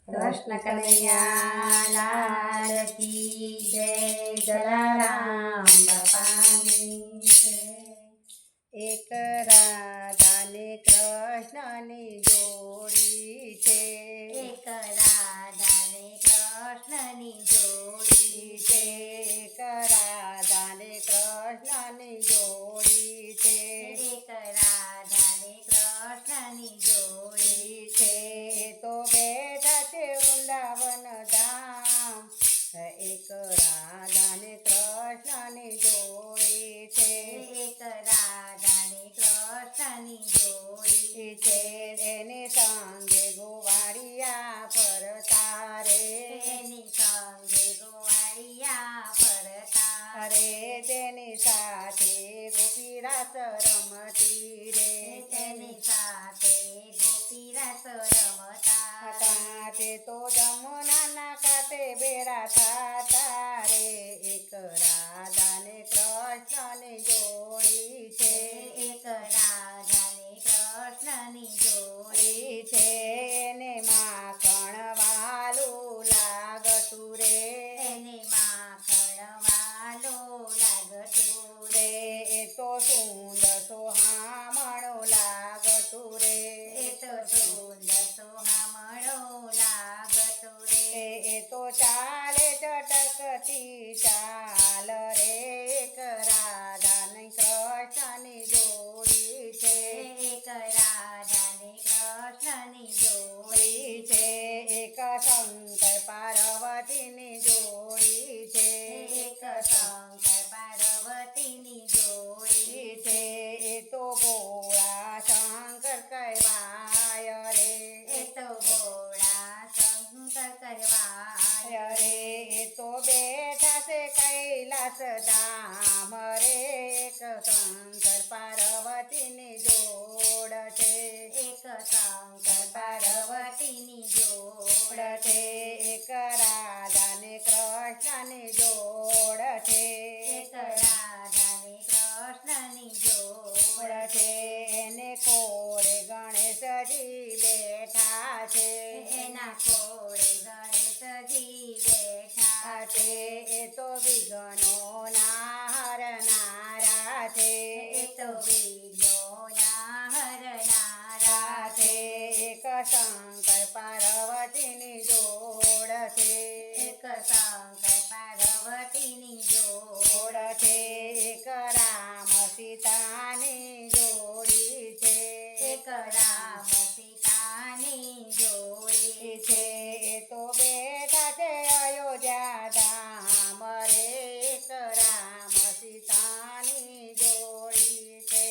કૃષ્ણ કનૈયા લાલ કી જય, જલારામ બાપાની જય. એક રાધાને કૃષ્ણની જોડી છે, એક રાધાને કૃષ્ણની જોડી છે. એક રાધાને કૃષ્ણની જોડી છે, એક રાધાને કૃષ્ણની જોડી છે. એ તો બેઠા છે વૃંદાવન ધામ, એક રાધાને કૃષ્ણની જોડી છે, એક રાધાને કૃષ્ણની જોડી છે. એની સંગે ગોવાળિયા ફરતા રે, એની સંગે ગોવાળિયા ફરતા રે. તેની સાથે ગોપીરાસ રમતી રે, તેની સાથે ગોપીરસ રમતા કાંઠે તો જમુનાના કાંઠે ભેળા થતા રે. એક રાધાને કૃષ્ણની જોડી છે, એક રાધાને કૃષ્ણની જોડી છે. એને માખણ વાલું લાગતું રે, એને માખણ વાલો લાગતું રે. એ તો સુંદર સોહામણો લાગતું રે, એ તો સુંદર સોહામણો લાગતું રે એ તો ચાલે ચટકતી ચાલ રે. એક રાધાને કૃષ્ણની જોડી છે, એક રાધાને કૃષ્ણની જોડી છે. એક શંકર પાર્વતીની જોડી છે, એક શંકર પાર્વતીની જોડી છે. એ તો ભોળા શંકર કહેવાય રે, એ તો ભોળા શંકર કરવાય રે. એ તો બેઠા છે કૈલાસ ધામ રે. એક શંકર પાર્વતીની જોડ છે, એક શંકર પાર્વતીની જોડ છે. એક રાધાને કૃષ્ણની જોડ છે, એક રાધાને કૃષ્ણની જોડ છે. એને કોરે ગણેશજી બેઠા છે, એના ખોળે ગણેશજી બેઠા છે. એ તો વિઘ્નોના હરનારા છે, એ તો વિઘ્નોના હરનારા છે. એક શંકર પાર્વતીની જોડ છે, એક શંકર પાર્વતીની જોડ છે. એક રામ સીતાની જોડી છે, એક રામ સીતાની જોડી છે. એ તો બેઠા છે અયોધ્યા ધામ રે. એક રામ સીતાની જોડી છે,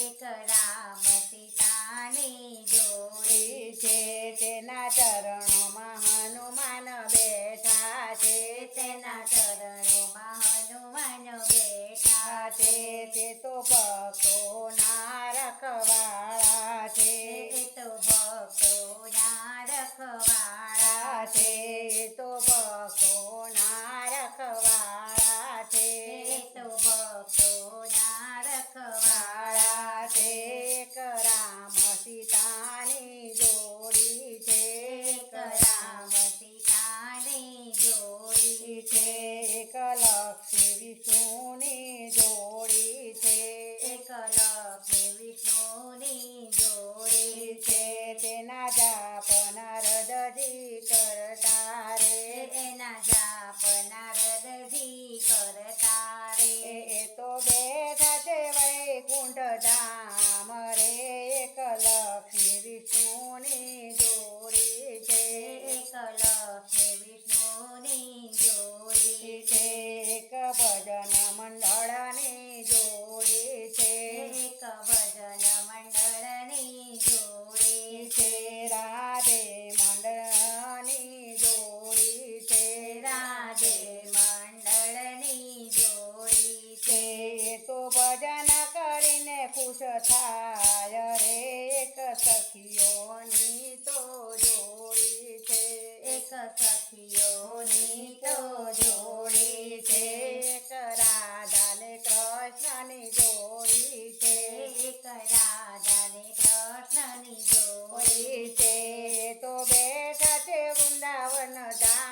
એક રામ સીતાની જોડી છે. તેના ચરણોમાં હનુમાન બેઠા છે, તેના ચરણોમાં હનુમાન બેઠા છે. તે તો ભક્તોના રખવાળા છે, એ તો ભક્તોના રખવાળા છે. એ તો ભક્તોના રખવાળા છે, એ તો ભક્તોના રખવાળા છે. એક રામ સીતાની જોડી છે, એક રામ સીતાની જોડી છે. એક લક્ષ્મી વિષ્ણુની જોડી છે, એક લક્ષ્મી વિષ્ણુની જોડી છે. તેના જાપ નારદજી કરતા રે, એના જાપ નારદજી કરતા રે એ તો બેઠા છે વૈકુંઠ ધામ રે. એક લક્ષ્મી વિષ્ણુની જોડી છે, એક લક્ષ્મી વિષ્ણુની જોડી છે. એક ભજન મંડળની જોડી છે, એક ભજન મંડળની જોડી છે. રાધે મંડળની વૃંદાવન ધામ